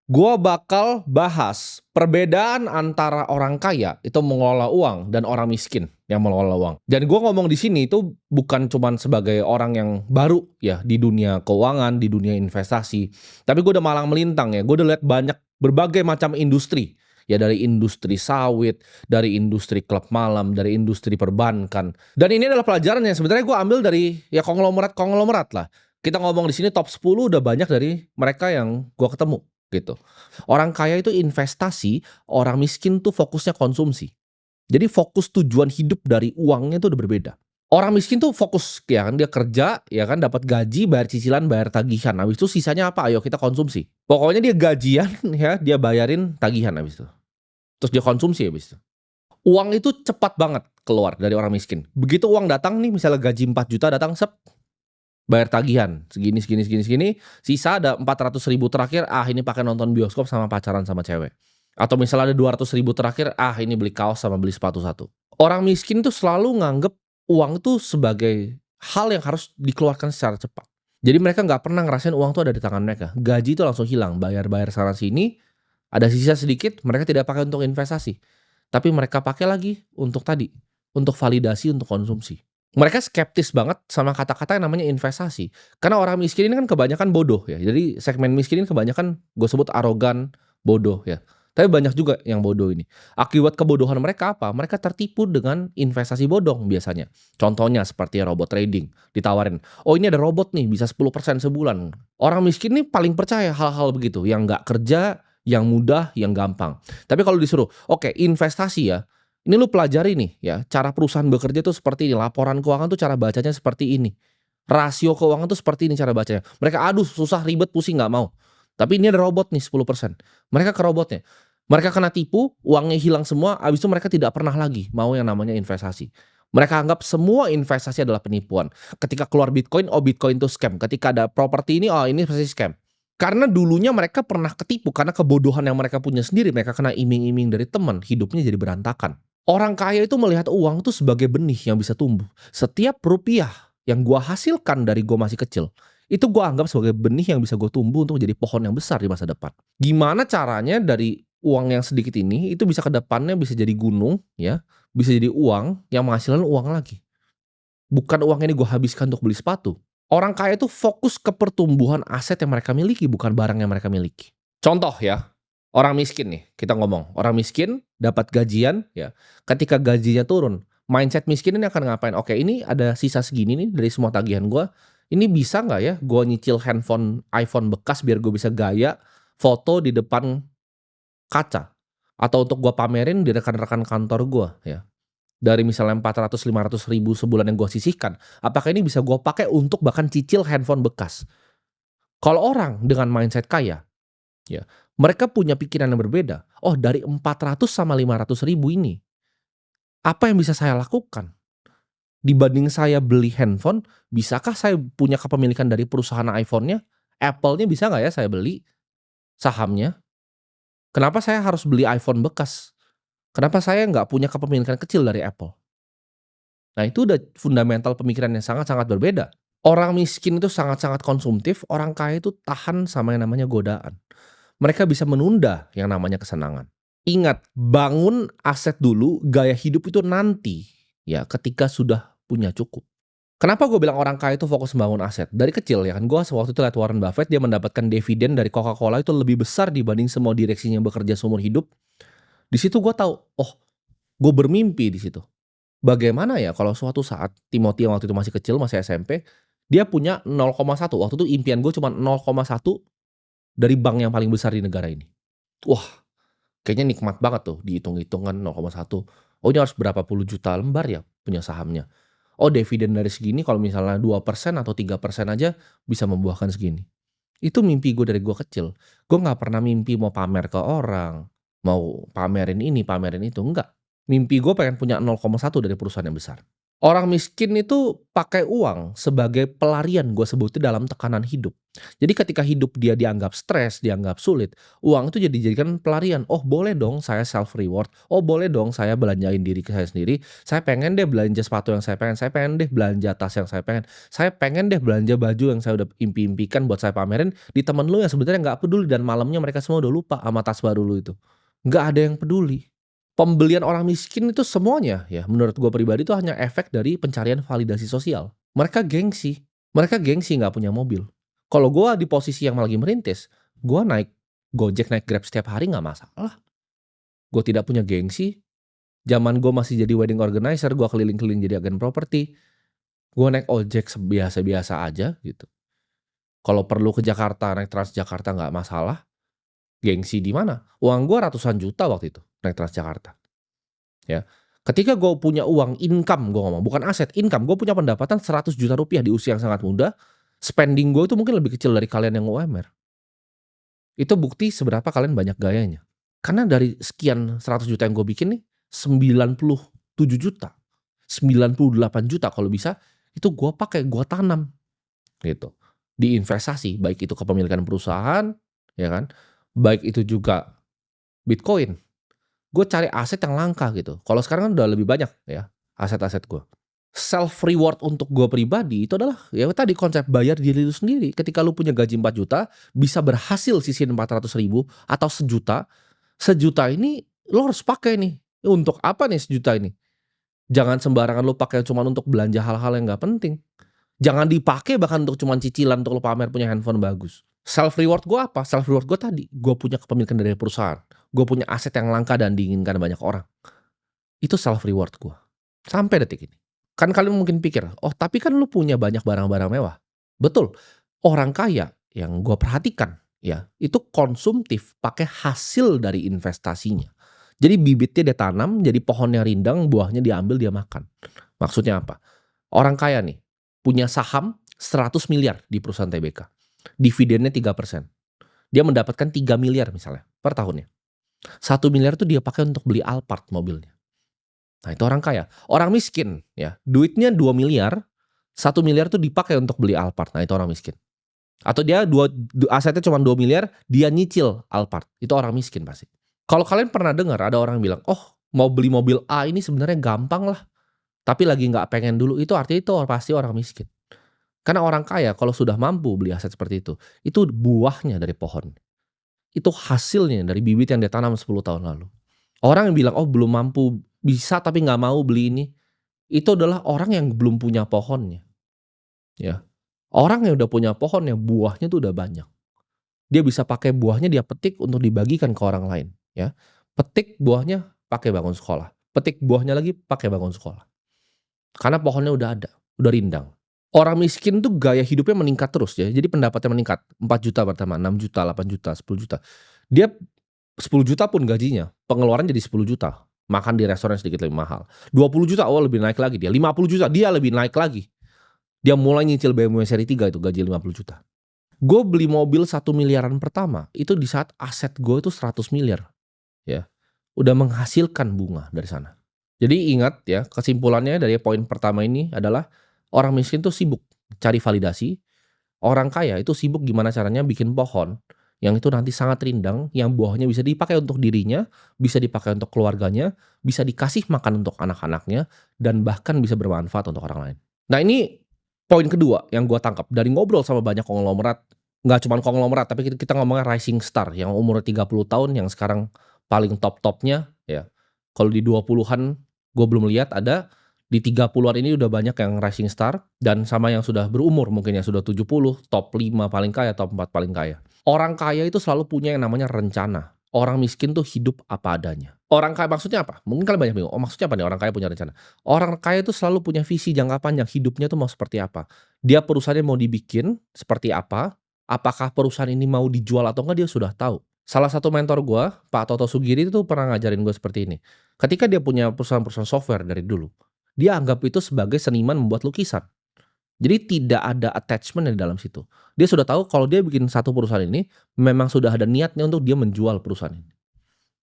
Gua bakal bahas perbedaan antara orang kaya itu mengelola uang dan orang miskin yang mengelola uang. Dan gua ngomong di sini itu bukan cuman sebagai orang yang baru ya di dunia keuangan, di dunia investasi, tapi gua udah malang melintang ya. Gua udah lihat banyak berbagai macam industri. Ya dari industri sawit, dari industri klub malam, dari industri perbankan. Dan ini adalah pelajaran yang sebenarnya gua ambil dari ya konglomerat-konglomerat lah. Kita ngomong di sini top 10 udah banyak dari mereka yang gua ketemu gitu. Orang kaya itu investasi, orang miskin tuh fokusnya konsumsi. Jadi fokus tujuan hidup dari uangnya itu udah berbeda. Orang miskin tuh fokus ya kan dia kerja, ya kan dapat gaji, bayar cicilan, bayar tagihan. Habis itu sisanya apa? Ayo kita konsumsi. Pokoknya dia gajian ya, dia bayarin tagihan habis itu. Terus dia konsumsi habis itu. Uang itu cepat banget keluar dari orang miskin. Begitu uang datang nih, misalnya gaji 4 juta datang sep, bayar tagihan, segini segini segini segini, sisa ada 400.000 terakhir, ini pakai nonton bioskop sama pacaran sama cewek. Atau misalnya ada 200.000 terakhir, ini beli kaos sama beli sepatu satu. Orang miskin tuh selalu nganggep uang tuh sebagai hal yang harus dikeluarkan secara cepat. Jadi mereka nggak pernah ngerasain uang tuh ada di tangan mereka. Gaji itu langsung hilang, bayar-bayar sana sini, ada sisa sedikit, mereka tidak pakai untuk investasi. Tapi mereka pakai lagi untuk tadi, untuk validasi, untuk konsumsi. Mereka skeptis banget sama kata-kata yang namanya investasi. Karena orang miskin ini kan kebanyakan bodoh ya. Jadi segmen miskin ini kebanyakan gue sebut arogan, bodoh ya. Tapi banyak juga yang bodoh ini. Akibat kebodohan mereka apa? Mereka tertipu dengan investasi bodong biasanya. Contohnya seperti robot trading, ditawarin, "Oh ini ada robot nih bisa 10% sebulan." Orang miskin nih paling percaya hal-hal begitu, yang nggak kerja, yang mudah, yang gampang. Tapi kalau disuruh, "Oke, investasi ya, ini lu pelajari nih ya, cara perusahaan bekerja tuh seperti ini, laporan keuangan tuh cara bacanya seperti ini, rasio keuangan tuh seperti ini cara bacanya." Mereka, "Aduh susah, ribet, pusing," nggak mau. Tapi ini ada robot nih 10%. Mereka ke robotnya. Mereka kena tipu, uangnya hilang semua, habis itu mereka tidak pernah lagi mau yang namanya investasi. Mereka anggap semua investasi adalah penipuan. Ketika keluar Bitcoin, Bitcoin itu scam. Ketika ada properti ini pasti scam. Karena dulunya mereka pernah ketipu, karena kebodohan yang mereka punya sendiri, mereka kena iming-iming dari teman, hidupnya jadi berantakan. Orang kaya itu melihat uang tuh sebagai benih yang bisa tumbuh. Setiap rupiah yang gua hasilkan dari gua masih kecil, itu gua anggap sebagai benih yang bisa gua tumbuh untuk jadi pohon yang besar di masa depan. Gimana caranya dari uang yang sedikit ini, itu bisa ke depannya bisa jadi gunung ya, bisa jadi uang yang menghasilkan uang lagi. Bukan uang ini gua habiskan untuk beli sepatu. Orang kaya itu fokus ke pertumbuhan aset yang mereka miliki, bukan barang yang mereka miliki. Contoh ya, orang miskin nih, kita ngomong, orang miskin dapat gajian ya, ketika gajinya turun, mindset miskin ini akan ngapain? Oke, ini ada sisa segini nih dari semua tagihan gua, ini bisa nggak ya gua nyicil handphone iPhone bekas biar gue bisa gaya foto di depan kaca, atau untuk gua pamerin di rekan-rekan kantor gua ya. Dari misalnya 400.000, 500.000 sebulan yang gua sisihkan, apakah ini bisa gua pakai untuk bahkan cicil handphone bekas? Kalau orang dengan mindset kaya, ya, mereka punya pikiran yang berbeda. Oh, dari 400 sama 500.000 ini, apa yang bisa saya lakukan? Dibanding saya beli handphone, bisakah saya punya kepemilikan dari perusahaan iPhone-nya? Apple-nya bisa nggak ya saya beli sahamnya? Kenapa saya harus beli iPhone bekas? Kenapa saya nggak punya kepemilikan kecil dari Apple? Nah, itu udah fundamental pemikiran yang sangat-sangat berbeda. Orang miskin itu sangat-sangat konsumtif, orang kaya itu tahan sama yang namanya godaan. Mereka bisa menunda yang namanya kesenangan. Ingat, bangun aset dulu, gaya hidup itu nanti, ya ketika sudah punya cukup. Kenapa gue bilang orang kaya itu fokus membangun aset? Dari kecil ya kan, gue waktu itu lihat Warren Buffett, dia mendapatkan dividen dari Coca-Cola itu lebih besar dibanding semua direksinya yang bekerja seumur hidup. Di situ gue tahu, oh, gue bermimpi di situ. Bagaimana ya kalau suatu saat Timothy yang waktu itu masih kecil, masih SMP, dia punya 0,1, waktu itu impian gue cuma 0,1 dari bank yang paling besar di negara ini. Wah, kayaknya nikmat banget tuh dihitung-hitung kan 0,1. Oh ini harus berapa puluh juta lembar ya punya sahamnya. Oh dividen dari segini kalau misalnya 2% atau 3% aja bisa membuahkan segini. Itu mimpi gue dari gue kecil. Gue nggak pernah mimpi mau pamer ke orang, mau pamerin ini, pamerin itu, enggak. Mimpi gue pengen punya 0,1 dari perusahaan yang besar. Orang miskin itu pakai uang sebagai pelarian, gue sebutnya, dalam tekanan hidup. Jadi ketika hidup dia dianggap stres, dianggap sulit, uang itu dijadikan pelarian. Oh boleh dong saya self reward, oh boleh dong saya belanjain diri ke saya sendiri, saya pengen deh belanja sepatu yang saya pengen deh belanja tas yang saya pengen deh belanja baju yang saya udah impi-impikan buat saya pamerin di temen lu yang sebenarnya nggak peduli dan malamnya mereka semua udah lupa sama tas baru lu itu. Nggak ada yang peduli. Pembelian orang miskin itu semuanya ya, menurut gue pribadi itu hanya efek dari pencarian validasi sosial. Mereka gengsi nggak punya mobil. Kalau gue di posisi yang lagi merintis, gue naik Gojek, naik Grab setiap hari nggak masalah. Gue tidak punya gengsi. Zaman gue masih jadi wedding organizer, gue keliling-keliling jadi agen properti. Gue naik ojek biasa-biasa aja gitu. Kalau perlu ke Jakarta, naik Transjakarta nggak masalah. Gengsi di mana? Uang gue ratusan juta waktu itu naik Transjakarta. Ya. Ketika gue punya uang, income gue ngomong, bukan aset, income. Gue punya pendapatan 100 juta rupiah di usia yang sangat muda. Spending gue itu mungkin lebih kecil dari kalian yang UMR. Itu bukti seberapa kalian banyak gayanya. Karena dari sekian 100 juta yang gue bikin nih, 97 juta, 98 juta kalau bisa, itu gue pakai, gue tanam gitu. Di investasi, baik itu kepemilikan perusahaan, ya kan, baik itu juga Bitcoin. Gue cari aset yang langka gitu. Kalau sekarang kan udah lebih banyak ya aset-aset gue. Self reward untuk gue pribadi itu adalah ya tadi konsep bayar diri lu sendiri. Ketika lu punya gaji 4 juta, bisa berhasil sisihin 400.000 atau sejuta. Sejuta ini lo harus pakai nih. Untuk apa nih sejuta ini? Jangan sembarangan lu pakai cuma untuk belanja hal-hal yang nggak penting. Jangan dipakai bahkan untuk cuman cicilan untuk lo pamer punya handphone bagus. Self reward gue apa? Self reward gue tadi, gue punya kepemilikan dari perusahaan. Gue punya aset yang langka dan diinginkan banyak orang. Itu self reward gue. Sampai detik ini. Kan kalian mungkin pikir, oh tapi kan lu punya banyak barang-barang mewah. Betul. Orang kaya yang gue perhatikan ya, itu konsumtif pakai hasil dari investasinya. Jadi bibitnya dia tanam, jadi pohonnya rindang, buahnya diambil dia makan. Maksudnya apa? Orang kaya nih, punya saham 100 miliar di perusahaan TBK. Dividennya 3%. Dia mendapatkan 3 miliar misalnya per tahunnya. 1 miliar itu dia pakai untuk beli Alphard mobilnya. Nah itu orang kaya. Orang miskin ya, duitnya 2 miliar, 1 miliar itu dipakai untuk beli Alphard. Nah itu orang miskin. Atau dia asetnya cuma 2 miliar, dia nyicil Alphard. Itu orang miskin pasti. Kalau kalian pernah dengar ada orang bilang, oh mau beli mobil A ini sebenarnya gampang lah. Tapi lagi nggak pengen dulu, itu artinya itu pasti orang miskin. Karena orang kaya kalau sudah mampu beli aset seperti itu buahnya dari pohon. Itu hasilnya dari bibit yang dia tanam 10 tahun lalu. Orang yang bilang, oh belum mampu, bisa tapi nggak mau beli ini, itu adalah orang yang belum punya pohonnya. Ya. Orang yang udah punya pohonnya, buahnya tuh udah banyak. Dia bisa pakai buahnya, dia petik untuk dibagikan ke orang lain. Ya. Petik buahnya pakai bangun sekolah. Petik buahnya lagi pakai bangun sekolah. Karena pohonnya udah ada, udah rindang. Orang miskin tuh gaya hidupnya meningkat terus ya. Jadi pendapatnya meningkat. 4 juta pertama, 6 juta, 8 juta, 10 juta. Dia 10 juta pun gajinya, pengeluaran jadi 10 juta. Makan di restoran sedikit lebih mahal. 20 juta, oh lebih naik lagi dia. 50 juta, dia lebih naik lagi. Dia mulai nyicil BMW seri 3 itu gaji 50 juta. Gue beli mobil 1 miliaran pertama, itu di saat aset gue itu 100 miliar. Ya. Udah menghasilkan bunga dari sana. Jadi ingat ya, kesimpulannya dari poin pertama ini adalah orang miskin tuh sibuk cari validasi, orang kaya itu sibuk gimana caranya bikin pohon yang itu nanti sangat rindang, yang buahnya bisa dipakai untuk dirinya, bisa dipakai untuk keluarganya, bisa dikasih makan untuk anak-anaknya, dan bahkan bisa bermanfaat untuk orang lain. Nah ini poin kedua yang gue tangkap dari ngobrol sama banyak konglomerat, nggak cuma konglomerat, tapi kita ngomongnya rising star yang umur 30 tahun yang sekarang paling top-topnya ya. Kalau di 20-an gue belum lihat ada, di 30-an ini udah banyak yang rising star, dan sama yang sudah berumur mungkin yang sudah 70, top 5 paling kaya, top 4 paling kaya. Orang kaya itu selalu punya yang namanya rencana. Orang miskin tuh hidup apa adanya. Orang kaya maksudnya apa? Mungkin kalian banyak bingung, oh maksudnya apa nih orang kaya punya rencana? Orang kaya itu selalu punya visi jangka panjang, hidupnya tuh mau seperti apa. Dia perusahaannya mau dibikin seperti apa, apakah perusahaan ini mau dijual atau enggak dia sudah tahu. Salah satu mentor gue, Pak Toto Sugiri itu pernah ngajarin gue seperti ini. Ketika dia punya perusahaan-perusahaan software dari dulu, dia anggap itu sebagai seniman membuat lukisan. Jadi tidak ada attachment di dalam situ. Dia sudah tahu kalau dia bikin satu perusahaan ini, memang sudah ada niatnya untuk dia menjual perusahaan ini.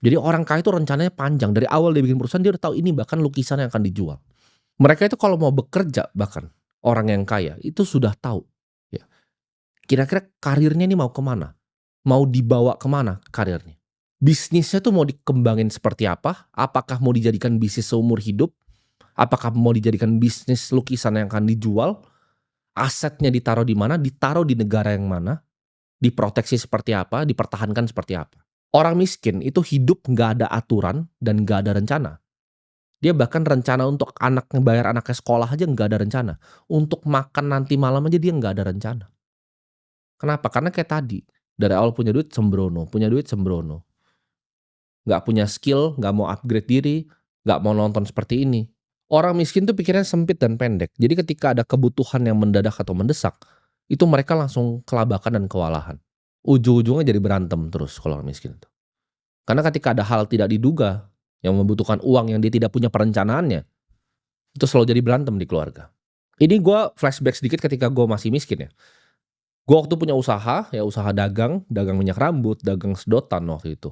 Jadi orang kaya itu rencananya panjang. Dari awal dia bikin perusahaan, dia udah tahu ini bahkan lukisan yang akan dijual. Mereka itu kalau mau bekerja bahkan, orang yang kaya itu sudah tahu, ya, kira-kira karirnya ini mau kemana, mau dibawa kemana karirnya. Bisnisnya tuh mau dikembangin seperti apa, apakah mau dijadikan bisnis seumur hidup, apakah mau dijadikan bisnis lukisan yang akan dijual, asetnya ditaruh di mana, ditaruh di negara yang mana, diproteksi seperti apa, dipertahankan seperti apa. Orang miskin itu hidup nggak ada aturan dan nggak ada rencana. Dia bahkan rencana untuk anak ngebayar anaknya sekolah aja nggak ada rencana. Untuk makan nanti malam aja dia nggak ada rencana. Kenapa? Karena kayak tadi, dari awal punya duit sembrono. Nggak punya skill, nggak mau upgrade diri, nggak mau nonton seperti ini. Orang miskin tuh pikirnya sempit dan pendek. Jadi ketika ada kebutuhan yang mendadak atau mendesak, itu mereka langsung kelabakan dan kewalahan. Ujung-ujungnya jadi berantem terus kalau orang miskin itu. Karena ketika ada hal tidak diduga yang membutuhkan uang yang dia tidak punya perencanaannya, itu selalu jadi berantem di keluarga. Ini gue flashback sedikit ketika gue masih miskin ya. Gue waktu punya usaha, ya usaha dagang, dagang minyak rambut, dagang sedotan waktu itu.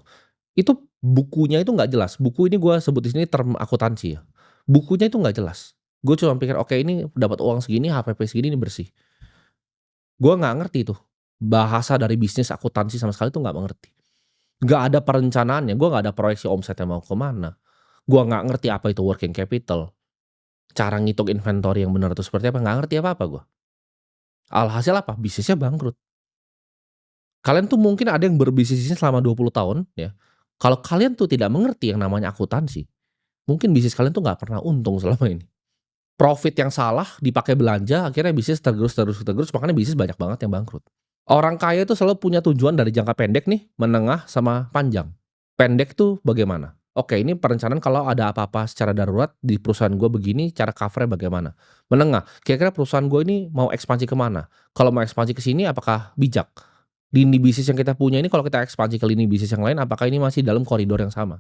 Itu bukunya itu nggak jelas. Buku ini gue sebut di sini term akuntansi ya. Bukunya itu nggak jelas. Gue cuma pikir, oke ini dapat uang segini, HPP segini ini bersih. Gue nggak ngerti tuh bahasa dari bisnis akuntansi sama sekali tuh nggak mengerti. Nggak ada perencanaannya. Gue nggak ada proyeksi omsetnya mau kemana. Gue nggak ngerti apa itu working capital. Cara ngitung inventory yang benar itu seperti apa, nggak ngerti apa-apa gue. Alhasil apa? Bisnisnya bangkrut. Kalian tuh mungkin ada yang berbisnis ini selama 20 tahun ya. Kalau kalian tuh tidak mengerti yang namanya akuntansi, mungkin bisnis kalian tuh nggak pernah untung selama ini. Profit yang salah dipakai belanja, akhirnya bisnis tergerus, makanya bisnis banyak banget yang bangkrut. Orang kaya itu selalu punya tujuan dari jangka pendek nih, menengah, sama panjang. Pendek tuh bagaimana? Oke, ini perencanaan kalau ada apa-apa secara darurat di perusahaan gue begini, cara cover-nya bagaimana? Menengah, kira-kira perusahaan gue ini mau ekspansi kemana? Kalau mau ekspansi ke sini, apakah bijak? Di lini bisnis yang kita punya ini, kalau kita ekspansi ke lini bisnis yang lain, apakah ini masih dalam koridor yang sama?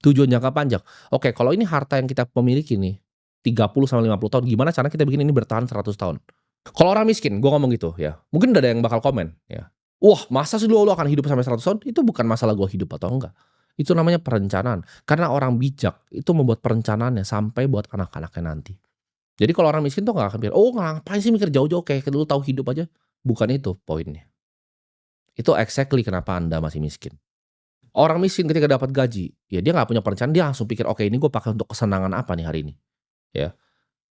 Tujuan jangka panjang. Oke, kalau ini harta yang kita memiliki nih, 30 sampai 50 tahun, gimana cara kita bikin ini bertahan 100 tahun? Kalau orang miskin, gue ngomong gitu ya, mungkin udah ada yang bakal komen ya, "Wah, masa sih lu akan hidup sampai 100 tahun?" Itu bukan masalah gue hidup atau enggak. Itu namanya perencanaan. Karena orang bijak itu membuat perencanaannya sampai buat anak-anaknya nanti. Jadi kalau orang miskin tuh nggak akan pikir, "Oh, ngapain sih mikir jauh-jauh, kayak lu tahu hidup aja." Bukan itu poinnya. Itu exactly kenapa Anda masih miskin. Orang miskin ketika dapat gaji, ya dia nggak punya perencanaan, dia langsung pikir, "Oke, ini gue pakai untuk kesenangan apa nih hari ini?" Ya.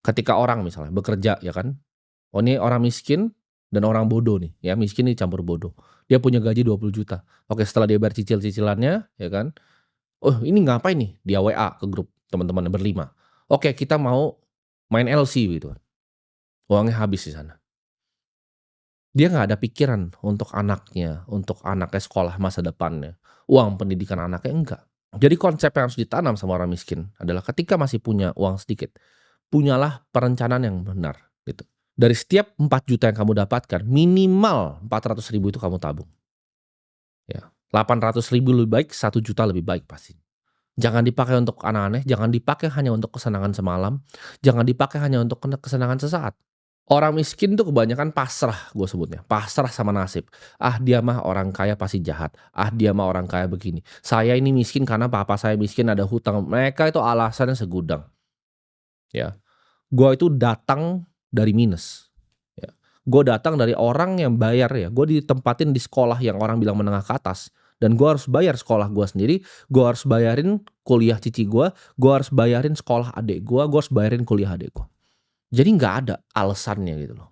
Ketika orang misalnya bekerja ya kan, oh ini orang miskin dan orang bodoh nih, ya miskin nih campur bodoh. Dia punya gaji 20 juta. Oke, setelah dia bayar cicil-cicilannya ya kan, "Oh ini ngapain nih?" Dia WA ke grup teman-temannya berlima. "Oke kita mau main LC," gitu kan. Uangnya habis di sana. Dia nggak ada pikiran untuk anaknya sekolah masa depannya, uang pendidikan anaknya, enggak. Jadi konsep yang harus ditanam sama orang miskin adalah ketika masih punya uang sedikit, punyalah perencanaan yang benar gitu. Dari setiap 4 juta yang kamu dapatkan, minimal 400 ribu itu kamu tabung, ya. 800 ribu lebih baik, 1 juta lebih baik pasti. Jangan dipakai untuk aneh-aneh, jangan dipakai hanya untuk kesenangan semalam, jangan dipakai hanya untuk kesenangan sesaat. Orang miskin tuh kebanyakan pasrah, gue sebutnya, pasrah sama nasib. "Ah dia mah orang kaya pasti jahat, ah dia mah orang kaya begini. Saya ini miskin karena papa saya miskin ada hutang." Mereka itu alasannya segudang, ya. Gue itu datang dari minus, ya. Gue datang dari orang yang bayar ya, gue ditempatin di sekolah yang orang bilang menengah ke atas, dan gue harus bayar sekolah gue sendiri, gue harus bayarin kuliah cici gue harus bayarin sekolah adik gue harus bayarin kuliah adik gue. Jadi nggak ada alasannya gitu loh.